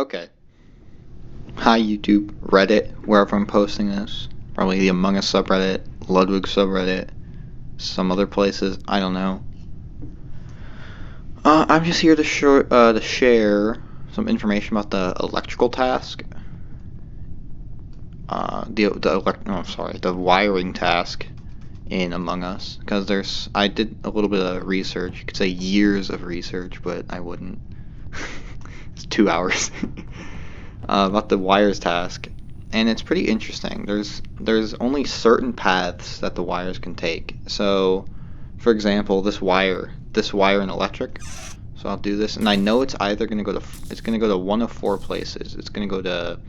Okay. Hi YouTube, Reddit, wherever I'm posting this. Probably the Among Us subreddit, Ludwig subreddit, some other places, I don't know. I'm just here to share some information about the electrical task. The wiring task in Among Us. Because I did a little bit of research. You could say years of research, but I wouldn't. It's 2 hours. About the wires task, and it's pretty interesting. There's only certain paths that the wires can take. So, for example, this wire in electric. So I'll do this, and I know it's either going to go to one of four places. It's going to go to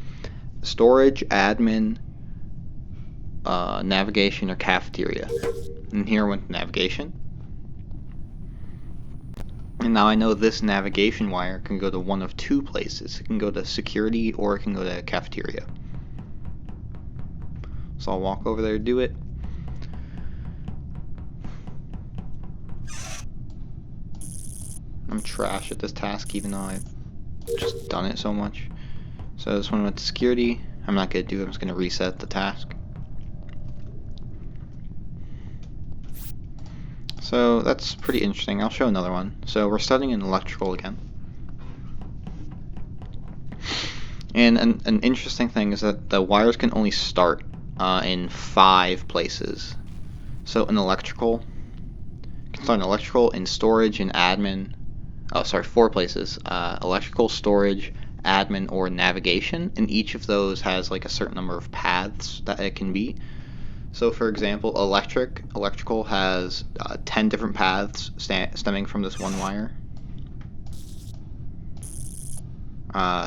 storage, admin, navigation, or cafeteria. And here went navigation. And now I know this navigation wire can go to one of two places. It can go to security or it can go to cafeteria. So I'll walk over there and do it. I'm trash at this task even though I've just done it so much. So this one went to security. I'm not going to do it. I'm just going to reset the task. So that's pretty interesting. I'll show another one. So we're studying in electrical again. And an interesting thing is that the wires can only start in 5 places. So in electrical, you can start in electrical, in storage, in admin. 4 places. Electrical, storage, admin, or navigation. And each of those has like a certain number of paths that it can be. So for example, electrical has 10 different paths stemming from this one wire.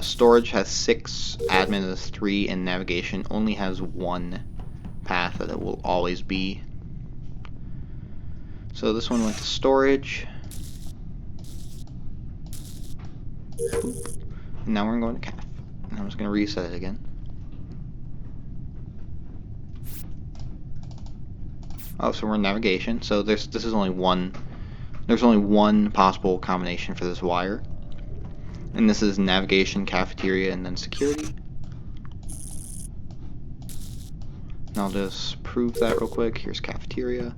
Storage has 6, admin has 3, and navigation only has 1 path that it will always be. So this one went to storage. Boop. And now we're going to caf. And I'm just going to reset it again. Oh, so we're in navigation. So there's only one possible combination for this wire. And this is navigation, cafeteria, and then security. And I'll just prove that real quick. Here's cafeteria.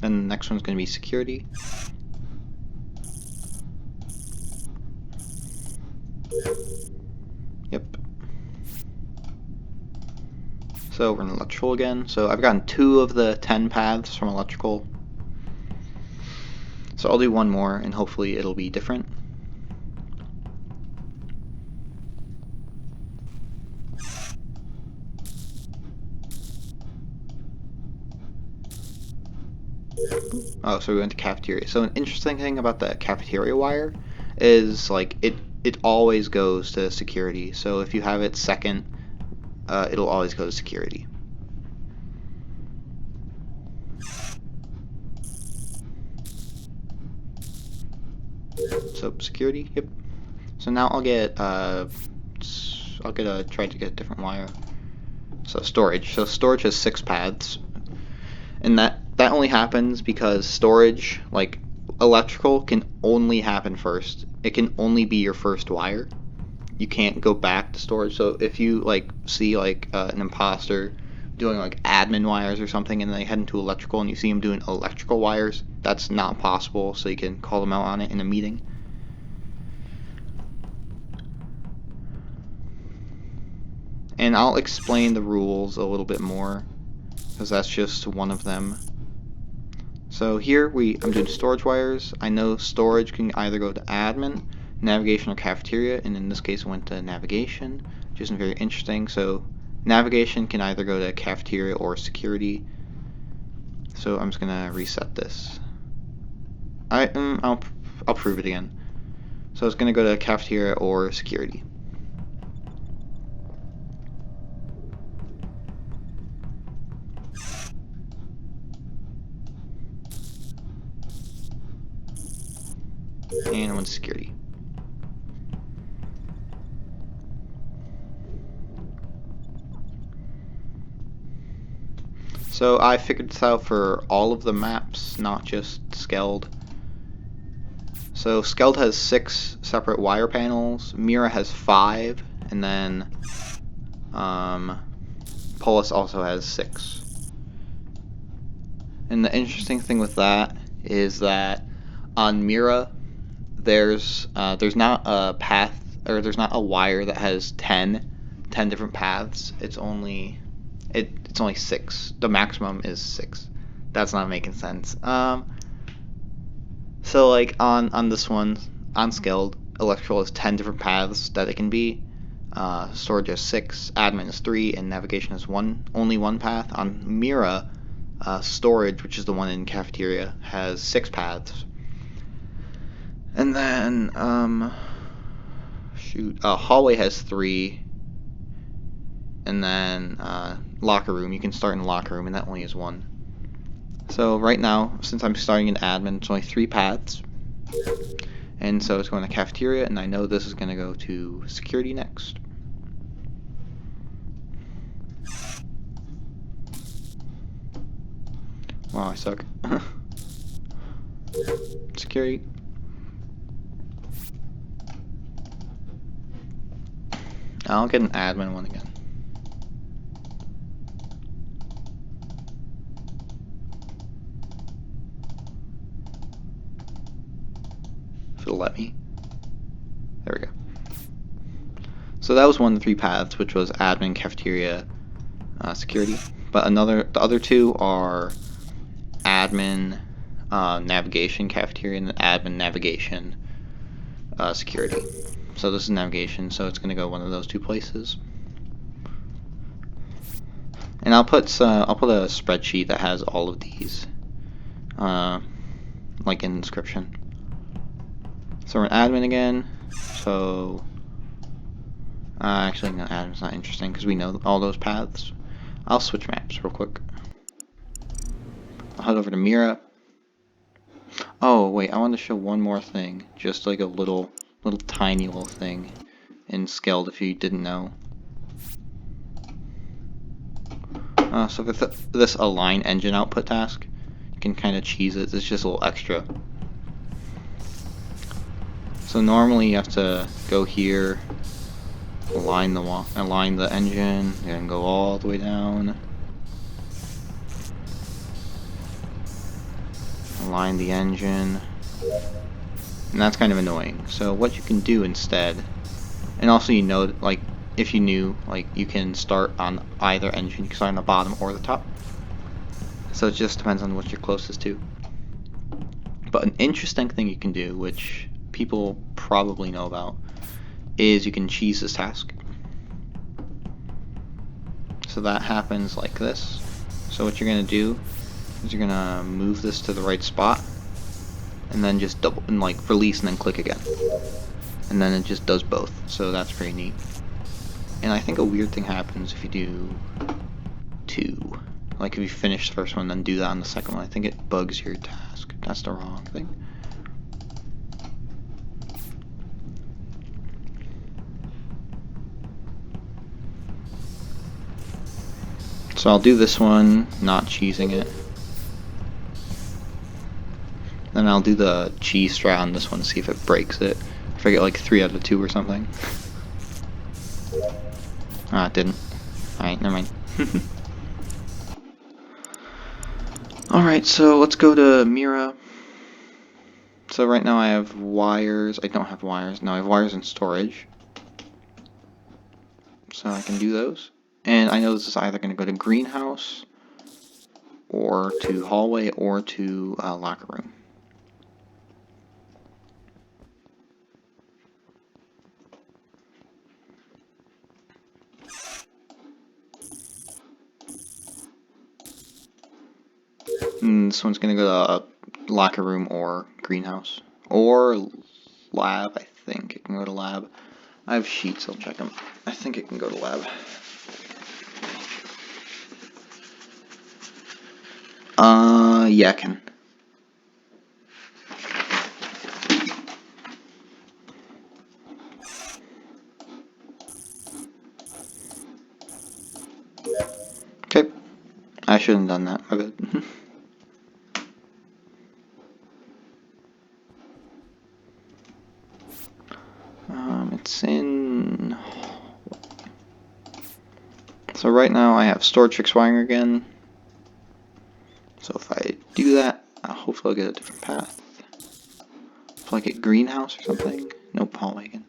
Then the next one's going to be security. Yep. So we're in electrical again. So I've gotten 2 of the 10 paths from electrical. So I'll do one more and hopefully it'll be different. Oh, so we went to cafeteria. So an interesting thing about the cafeteria wire is like it always goes to security. So if you have it second, it'll always go to security. So security, yep. So now I'll try to get a different wire. So storage. So storage has 6 paths, and that only happens because storage, like electrical, can only happen first. It can only be your first wire. You can't go back to storage. So if you see an imposter doing like admin wires or something, and they head into electrical, and you see them doing electrical wires, that's not possible. So you can call them out on it in a meeting. And I'll explain the rules a little bit more, because that's just one of them. So here I'm doing storage wires. I know storage can either go to admin, navigation, or cafeteria, and in this case it went to navigation, which isn't very interesting. So navigation can either go to cafeteria or security. So I'm just gonna reset this. I'll prove it again. So it's gonna go to cafeteria or security. And I went to security. So I figured this out for all of the maps, not just Skeld. So Skeld has 6 separate wire panels, Mira has 5, and then Polus also has 6. And the interesting thing with that is that on Mira, there's not a path, or there's not a wire that has 10 different paths. It's only 6. The maximum is 6. That's not making sense. So like on this one, on Skeld, electrical has 10 different paths that it can be. Storage has 6, admin is 3, and navigation is only one path. On Mira, storage, which is the one in cafeteria, has 6 paths. And then hallway has 3, and then locker room. You can start in locker room, and that only has 1. So right now, since I'm starting in admin, it's only 3 paths. And so it's going to cafeteria, and I know this is going to go to security next. Wow, I suck. Security. I'll get an admin one again. If it'll let me. There we go. So that was one of the 3 paths, which was admin, cafeteria, security. But the other 2 are admin, navigation, cafeteria, and admin, navigation, security. So this is navigation, so it's going to go one of those 2 places. And I'll put a spreadsheet that has all of these, like in the description. So we're in admin again. So actually, no, admin's not interesting because we know all those paths. I'll switch maps real quick. I'll head over to Mira. Oh wait, I want to show one more thing, just like a little tiny little thing in Skeld if you didn't know. So with this align engine output task, you can kind of cheese it. It's just a little extra. So normally you have to go here, align the engine, and go all the way down. Align the engine. And that's kind of annoying. So what you can do instead, and also like if you knew, like you can start on either engine. You can start on the bottom or the top. So it just depends on what you're closest to. But an interesting thing you can do, which people probably know about, is you can cheese this task. So that happens like this. So what you're going to do is you're going to move this to the right spot, and then just release and then click again. And then it just does both. So that's pretty neat. And I think a weird thing happens if you do 2. Like if you finish the first one, then do that on the second one. I think it bugs your task. That's the wrong thing. So I'll do this one, not cheesing it. Then I'll do the cheese strat on this one to see if it breaks it. If I get like 3 out of 2 or something. Ah, it didn't. Alright, never mind. Alright, so let's go to Mira. So right now I have wires. I don't have wires. No, I have wires in storage. So I can do those. And I know this is either going to go to greenhouse, or to hallway, or to locker room. And this one's going to go to locker room or greenhouse. Or lab, I think. It can go to lab. I have sheets, I'll check them. I think it can go to lab. Yeah, it can. Okay. I should shouldn't have done that. My bad. It's in... So right now I have storage fixed wiring again. So if I do that, hopefully I'll get a different path. If I get greenhouse or something. Nope, hallway again.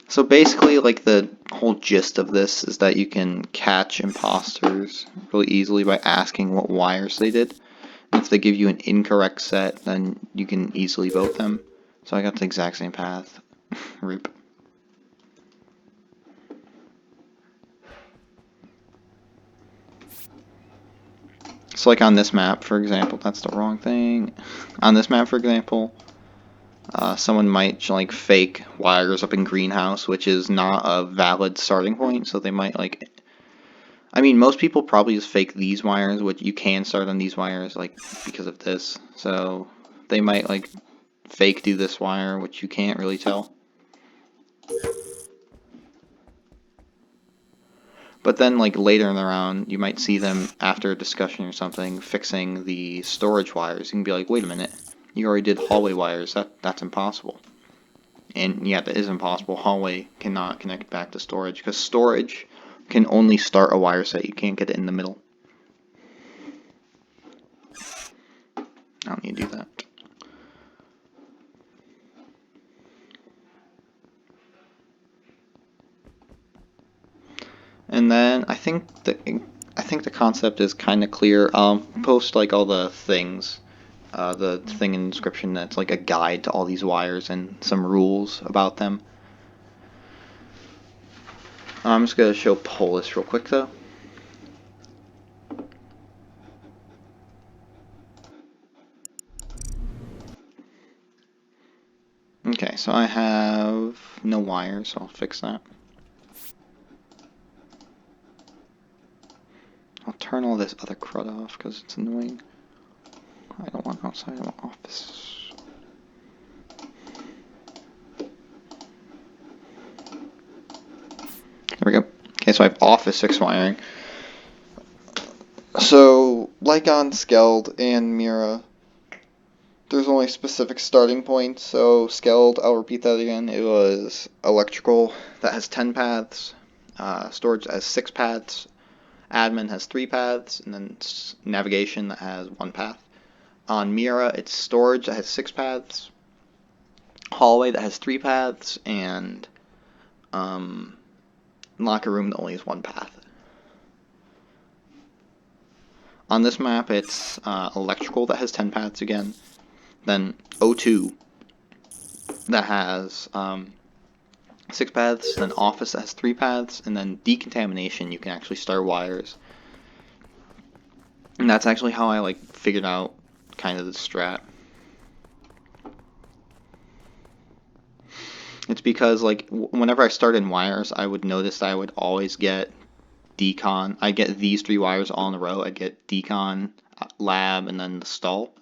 So basically, like, the whole gist of this is that you can catch imposters really easily by asking what wires they did. And if they give you an incorrect set, then you can easily vote them. So I got the exact same path. Rip. So like on this map, for example, that's the wrong thing. On this map, for example, someone might like fake wires up in greenhouse, which is not a valid starting point. So they might like, I mean, most people probably just fake these wires, which you can start on these wires, like because of this. So they might like fake do this wire, which you can't really tell. But then, like, later in the round, you might see them, after a discussion or something, fixing the storage wires. You can be like, wait a minute, you already did hallway wires, that's impossible. And yeah, that is impossible. Hallway cannot connect back to storage, because storage can only start a wire set, you can't get it in the middle. I don't need to do that. And then I think the concept is kind of clear. Post like all the things, the thing in the description that's like a guide to all these wires and some rules about them. I'm just gonna show Polus real quick though. Okay, so I have no wires, so I'll fix that. I'll turn all this other crud off because it's annoying. I don't want outside, I want office. There we go. Okay, so I have office fixed wiring. So, like on Skeld and Mira, there's only specific starting points. So Skeld, I'll repeat that again, it was electrical that has 10 paths, storage that has 6 paths, admin has 3 paths, and then navigation that has 1 path. On Mira, it's storage that has 6 paths, hallway that has 3 paths, and locker room that only has 1 path. On this map, it's electrical that has 10 paths again, then O2 that has 6 paths, then office that has 3 paths, and then decontamination, you can actually start wires. And that's actually how I like figured out kind of the strat. It's because like whenever I start in wires, I would notice that I would always get decon. I get these 3 wires all in a row. I get decon, lab, and then the stall.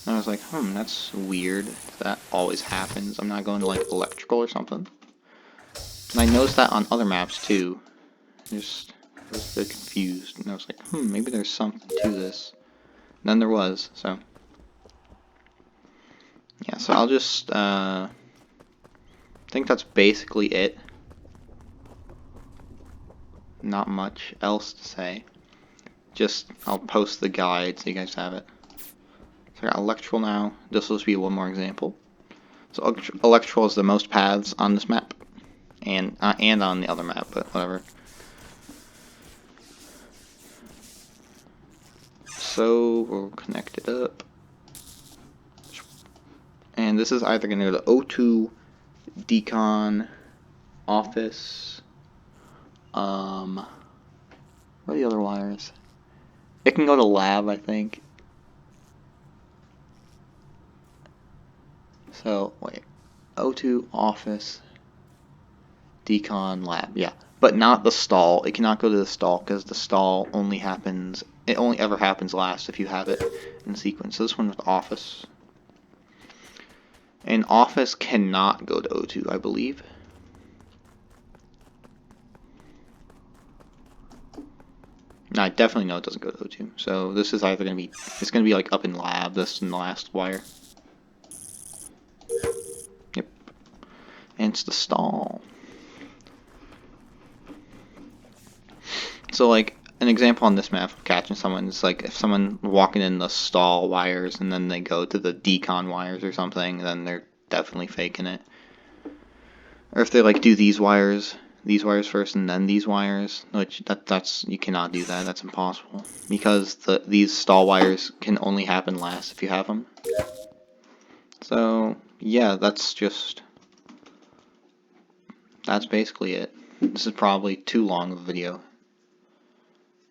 And I was like, that's weird. That always happens. I'm not going to like electrical or something. And I noticed that on other maps too. I was a bit confused, and I was like, maybe there's something to this. And then there was, so. Yeah, so I'll just, I think that's basically it. Not much else to say. Just, I'll post the guide so you guys have it. So I got electrical now. This will just be one more example. So electrical is the most paths on this map. And on the other map, but whatever. So we'll connect it up. And this is either going to go to O2, decon, office, what are the other wires? It can go to lab, I think. So, wait, O2, office, decon, lab, yeah. But not the stall. It cannot go to the stall because the stall only happens, it only ever happens last if you have it in sequence. So this one with office. And Office cannot go to O2, I believe. No, I definitely know it doesn't go to O2. So this is either going to be, it's going to be like up in lab, this in the last wire. Yep. And it's the stall. So like, an example on this map of catching someone is like if someone walking in the stall wires and then they go to the decon wires or something, then they're definitely faking it. Or if they like do these wires first and then these wires, which that's you cannot do that. That's impossible because these stall wires can only happen last if you have them. So yeah, that's basically it. This is probably too long of a video,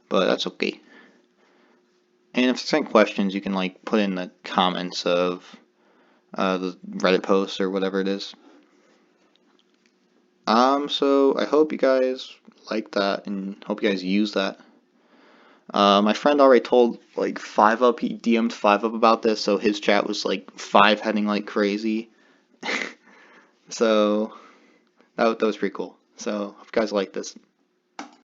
but that's okay. And if there's any questions, you can like put in the comments of the Reddit post or whatever it is. So I hope you guys like that and hope you guys use that. My friend already told like 5up, he DM'd 5up about this, so his chat was like 5-heading like crazy. So that was pretty cool. So hope you guys like this.